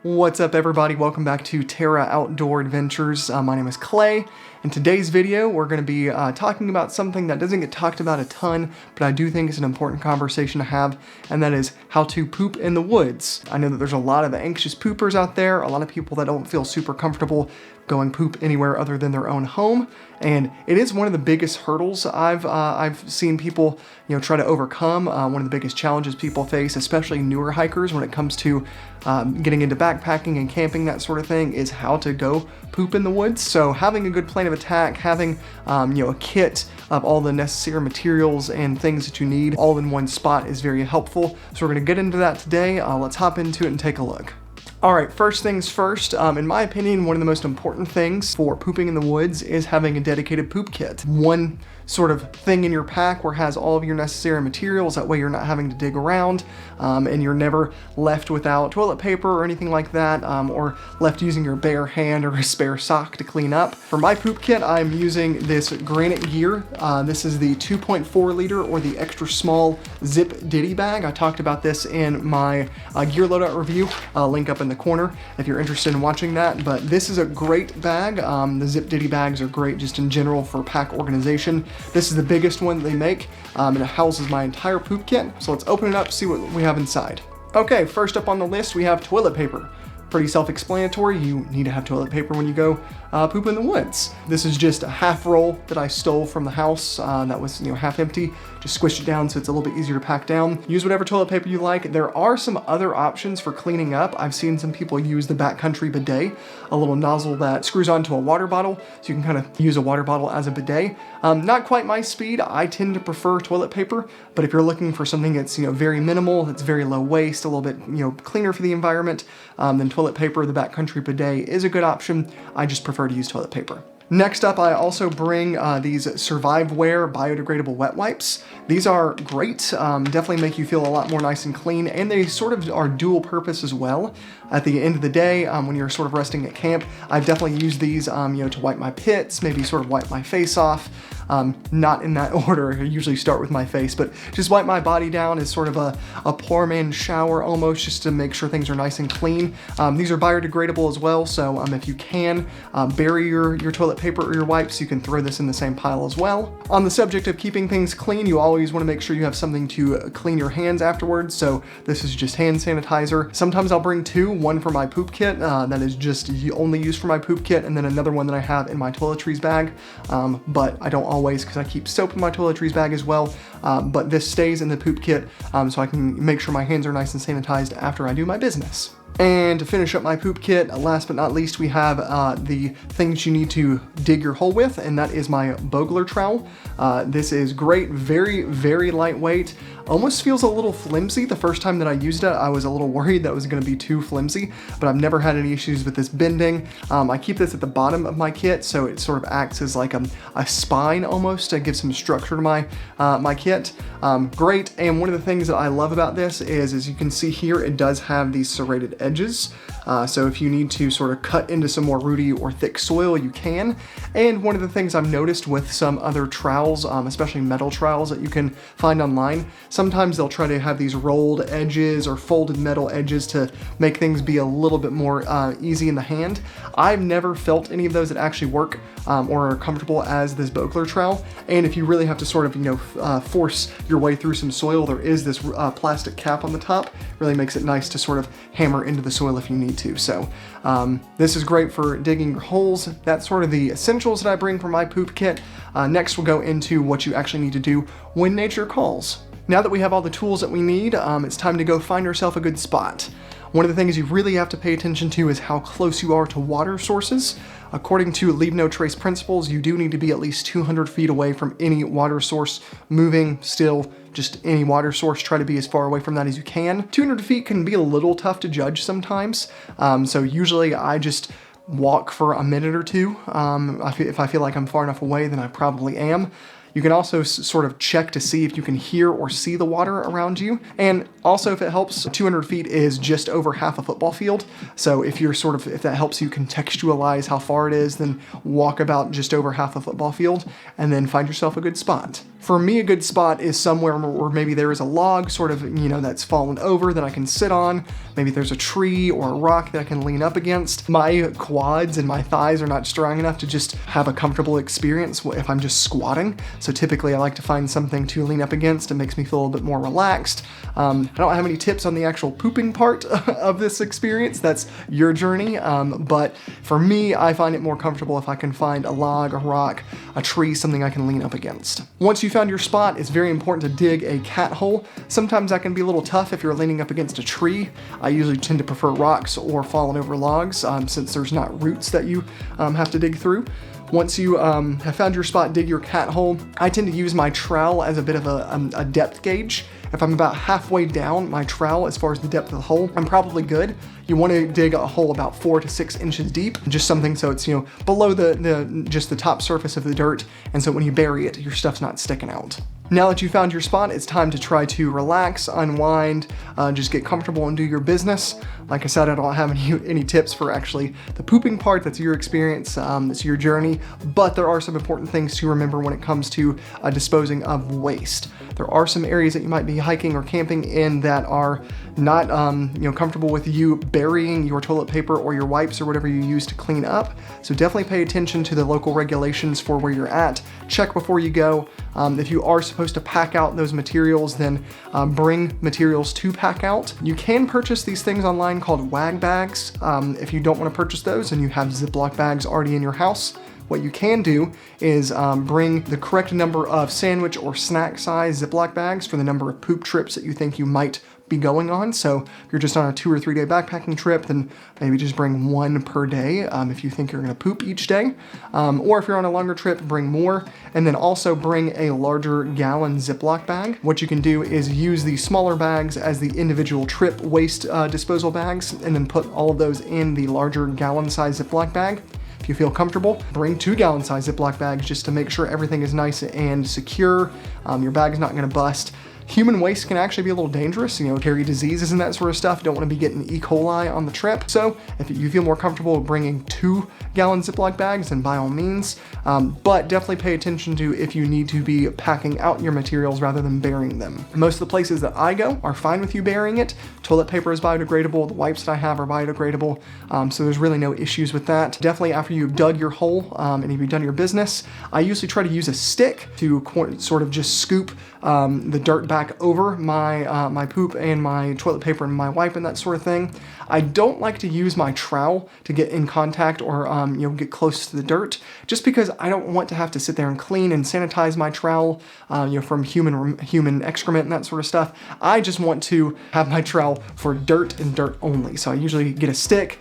What's up everybody, welcome back to Terra Outdoor Adventures. My name is Clay. In today's video we're going to be talking about something that doesn't get talked about a ton, but I do think it's an important conversation to have, and that is how to poop in the woods. I know that there's a lot of anxious poopers out there, a lot of people that don't feel super comfortable going poop anywhere other than their own home, and it is one of the biggest hurdles I've seen people try to overcome. One of the biggest challenges people face, especially newer hikers, when it comes to getting into backpacking and camping, that sort of thing, is how to go poop in the woods. So having a good plan of attack, having a kit of all the necessary materials and things that you need all in one spot is very helpful. So we're going to get into that today. Let's hop into it and take a look. Alright, first things first, in my opinion, one of the most important things for pooping in the woods is having a dedicated poop kit. One sort of thing in your pack where it has all of your necessary materials, that way you're not having to dig around, and you're never left without toilet paper or anything like that, or left using your bare hand or a spare sock to clean up. For my poop kit, I'm using this Granite Gear. This is the 2.4 liter or the extra small zip ditty bag. I talked about this in my gear loadout review, link up in the corner if you're interested in watching that. But this is a great bag. The zip ditty bags are great just in general for pack organization. This is the biggest one that they make, and it houses my entire poop kit. So let's open it up, see what we have inside. Okay, first up on the list we have toilet paper. Pretty self-explanatory. You need to have toilet paper when you go poop in the woods. This is just a half roll that I stole from the house that was half empty. Just squished it down so it's a little bit easier to pack down. Use whatever toilet paper you like. There are some other options for cleaning up. I've seen some people use the backcountry bidet, a little nozzle that screws onto a water bottle, so you can kind of use a water bottle as a bidet. Not quite my speed. I tend to prefer toilet paper, but if you're looking for something that's very minimal, that's very low waste, a little bit cleaner for the environment, then toilet paper, the backcountry bidet is a good option. I just prefer to use toilet paper. Next up, I also bring these Surviveware biodegradable wet wipes. These are great, definitely make you feel a lot more nice and clean, and they sort of are dual purpose as well. At the end of the day, when you're sort of resting at camp, I've definitely used these to wipe my pits, maybe sort of wipe my face off. Not in that order, I usually start with my face, but just wipe my body down as sort of a poor man's shower almost, just to make sure things are nice and clean. These are biodegradable as well, so if you can bury your toilet paper or your wipes, you can throw this in the same pile as well. On the subject of keeping things clean, you always want to make sure you have something to clean your hands afterwards, so this is just hand sanitizer. Sometimes I'll bring two, one for my poop kit that is just only used for my poop kit, and then another one that I have in my toiletries bag, but I don't always, because I keep soap in my toiletries bag as well, but this stays in the poop kit so I can make sure my hands are nice and sanitized after I do my business. And to finish up my poop kit, last but not least, we have the things you need to dig your hole with, and that is my Bogler trowel. This is great, very, very lightweight. Almost feels a little flimsy. The first time that I used it, I was a little worried that it was going to be too flimsy, but I've never had any issues with this bending. I keep this at the bottom of my kit, so it sort of acts as like a spine almost to give some structure to my kit. Great, and one of the things that I love about this is, as you can see here, it does have these serrated edges. So if you need to sort of cut into some more rooty or thick soil, you can. And one of the things I've noticed with some other trowels, especially metal trowels that you can find online, sometimes they'll try to have these rolled edges or folded metal edges to make things be a little bit more easy in the hand. I've never felt any of those that actually work or are comfortable as this Bogler trowel. And if you really have to sort of force your way through some soil, there is this plastic cap on the top. Really makes it nice to sort of hammer into the soil if you need to. So this is great for digging your holes. That's sort of the essentials that I bring for my poop kit. Next we'll go into what you actually need to do when nature calls. Now that we have all the tools that we need, it's time to go find yourself a good spot. One of the things you really have to pay attention to is how close you are to water sources. According to Leave No Trace principles, you do need to be at least 200 feet away from any water source, moving, still, just any water source. Try to be as far away from that as you can. 200 feet can be a little tough to judge sometimes, so usually I just walk for a minute or two. If I feel like I'm far enough away, then I probably am. You can also sort of check to see if you can hear or see the water around you. And also, if it helps, 200 feet is just over half a football field. So if that helps you contextualize how far it is, then walk about just over half a football field and then find yourself a good spot. For me, a good spot is somewhere where maybe there is a log sort of, that's fallen over that I can sit on. Maybe there's a tree or a rock that I can lean up against. My quads and my thighs are not strong enough to just have a comfortable experience if I'm just squatting. So typically I like to find something to lean up against. It makes me feel a little bit more relaxed. I don't have any tips on the actual pooping part of this experience. That's your journey. But for me, I find it more comfortable if I can find a log, a rock, a tree, something I can lean up against. Once you found your spot, it's very important to dig a cat hole. Sometimes that can be a little tough if you're leaning up against a tree. I usually tend to prefer rocks or fallen over logs since there's not roots that you have to dig through. Once you have found your spot, dig your cat hole. I tend to use my trowel as a bit of a depth gauge. If I'm about halfway down my trowel as far as the depth of the hole, I'm probably good. You want to dig a hole about 4 to 6 inches deep, just something so it's below just the top surface of the dirt, and so when you bury it, your stuff's not sticking out. Now that you found your spot, it's time to try to relax, unwind, just get comfortable and do your business. Like I said, I don't have any tips for actually the pooping part. That's your experience, that's your journey, but there are some important things to remember when it comes to disposing of waste. There are some areas that you might be hiking or camping in that are not comfortable with you burying your toilet paper or your wipes or whatever you use to clean up. So definitely pay attention to the local regulations for where you're at. Check before you go. If you are supposed to pack out those materials, then bring materials to pack out. You can purchase these things online called wag bags. If you don't want to purchase those and you have Ziploc bags already in your house, what you can do is bring the correct number of sandwich or snack size Ziploc bags for the number of poop trips that you think you might be going on. So if you're just on a 2 or 3 day backpacking trip, then maybe just bring 1 per day if you think you're going to poop each day. Or if you're on a longer trip, bring more. And then also bring a larger gallon Ziploc bag. What you can do is use the smaller bags as the individual trip waste disposal bags, and then put all of those in the larger gallon size Ziploc bag. If you feel comfortable, bring 2 gallon size Ziploc bags just to make sure everything is nice and secure. Your bag's not going to bust. Human waste can actually be a little dangerous, carry diseases and that sort of stuff. Don't want to be getting E. coli on the trip. So if you feel more comfortable bringing 2 gallon Ziploc bags, then by all means, but definitely pay attention to if you need to be packing out your materials rather than burying them. Most of the places that I go are fine with you burying it. Toilet paper is biodegradable. The wipes that I have are biodegradable. So there's really no issues with that. Definitely after you've dug your hole and if you've done your business, I usually try to use a stick to sort of just scoop the dirt back over my poop and my toilet paper and my wipe and that sort of thing. I don't like to use my trowel to get in contact or get close to the dirt, just because I don't want to have to sit there and clean and sanitize my trowel from human excrement and that sort of stuff. I just want to have my trowel for dirt and dirt only. So I usually get a stick,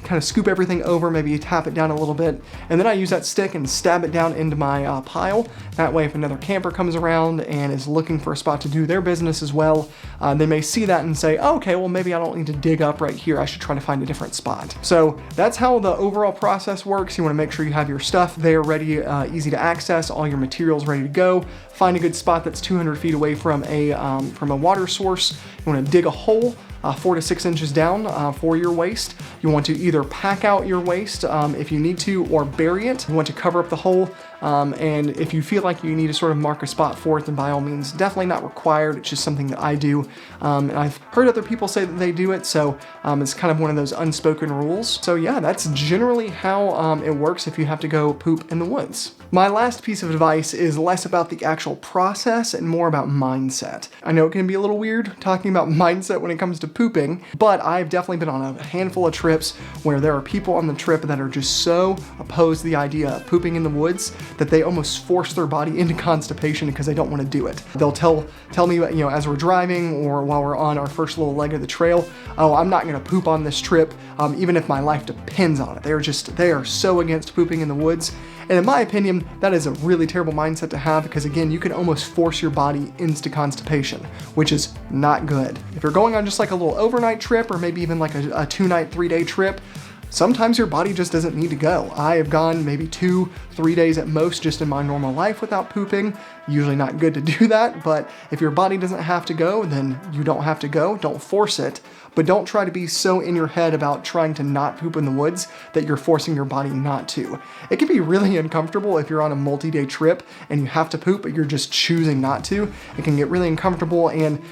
kind of scoop everything over, maybe tap it down a little bit, and then I use that stick and stab it down into my pile. That way if another camper comes around and is looking for a spot to do their business as well, they may see that and say, oh, okay, well maybe I don't need to dig up right here. I should try to find a different spot. So that's how the overall process works. You want to make sure you have your stuff there ready, easy to access, all your materials ready to go. Find a good spot that's 200 feet away from a water source. You want to dig a hole 4 to 6 inches down for your waste. You want to either pack out your waste if you need to, or bury it. You want to cover up the hole, and if you feel like you need to sort of mark a spot for it, then by all means, definitely not required. It's just something that I do, and I've heard other people say that they do it, so it's kind of one of those unspoken rules. So yeah, that's generally how it works if you have to go poop in the woods. My last piece of advice is less about the actual process and more about mindset. I know it can be a little weird talking about mindset when it comes to pooping, but I've definitely been on a handful of trips where there are people on the trip that are just so opposed to the idea of pooping in the woods that they almost force their body into constipation because they don't want to do it. They'll tell me, as we're driving or while we're on our first little leg of the trail, oh, I'm not going to poop on this trip, even if my life depends on it. They are so against pooping in the woods. And in my opinion, that is a really terrible mindset to have because, again, you can almost force your body into constipation, which is not good. If you're going on just like a little overnight trip or maybe even like a 2-night, 3-day trip, Sometimes your body just doesn't need to go. I have gone maybe 2-3 days at most just in my normal life without pooping. Usually not good to do that, but if your body doesn't have to go, then you don't have to go. Don't force it, but don't try to be so in your head about trying to not poop in the woods that you're forcing your body not to. It can be really uncomfortable if you're on a multi-day trip and you have to poop, but you're just choosing not to. It can get really uncomfortable, and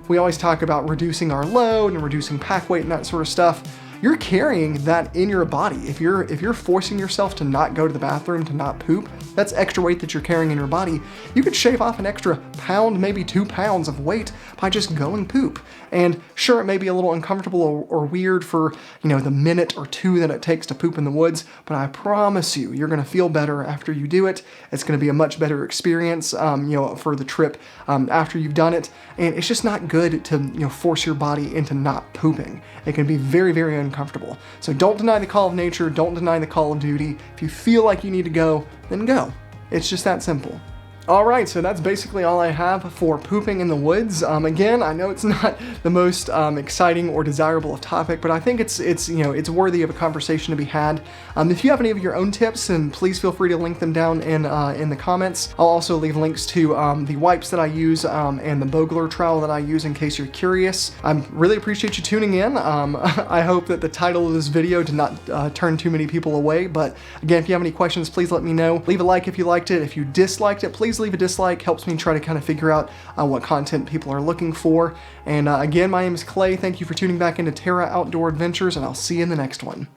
we always talk about reducing our load and reducing pack weight and that sort of stuff. You're carrying that in your body. If you're forcing yourself to not go to the bathroom, to not poop, that's extra weight that you're carrying in your body. You could shave off an extra pound, maybe 2 pounds of weight by just going poop. And sure, it may be a little uncomfortable or weird for, the minute or 2 that it takes to poop in the woods, but I promise you, you're gonna feel better after you do it. It's gonna be a much better experience, for the trip after you've done it. And it's just not good to, force your body into not pooping. It can be very, very uncomfortable. So don't deny the call of nature, don't deny the call of duty. If you feel like you need to go, then go. It's just that simple. Alright, so that's basically all I have for pooping in the woods. Again, I know it's not the most exciting or desirable of topic, but I think it's worthy of a conversation to be had. If you have any of your own tips, then please feel free to link them down in the comments. I'll also leave links to the wipes that I use and the Bogler trowel that I use in case you're curious. I really appreciate you tuning in. I hope that the title of this video did not turn too many people away, but again, if you have any questions, please let me know. Leave a like if you liked it. If you disliked it, please leave a dislike. Helps me try to kind of figure out what content people are looking for. And again, my name is Clay. Thank you for tuning back into Terra Outdoor Adventures, and I'll see you in the next one.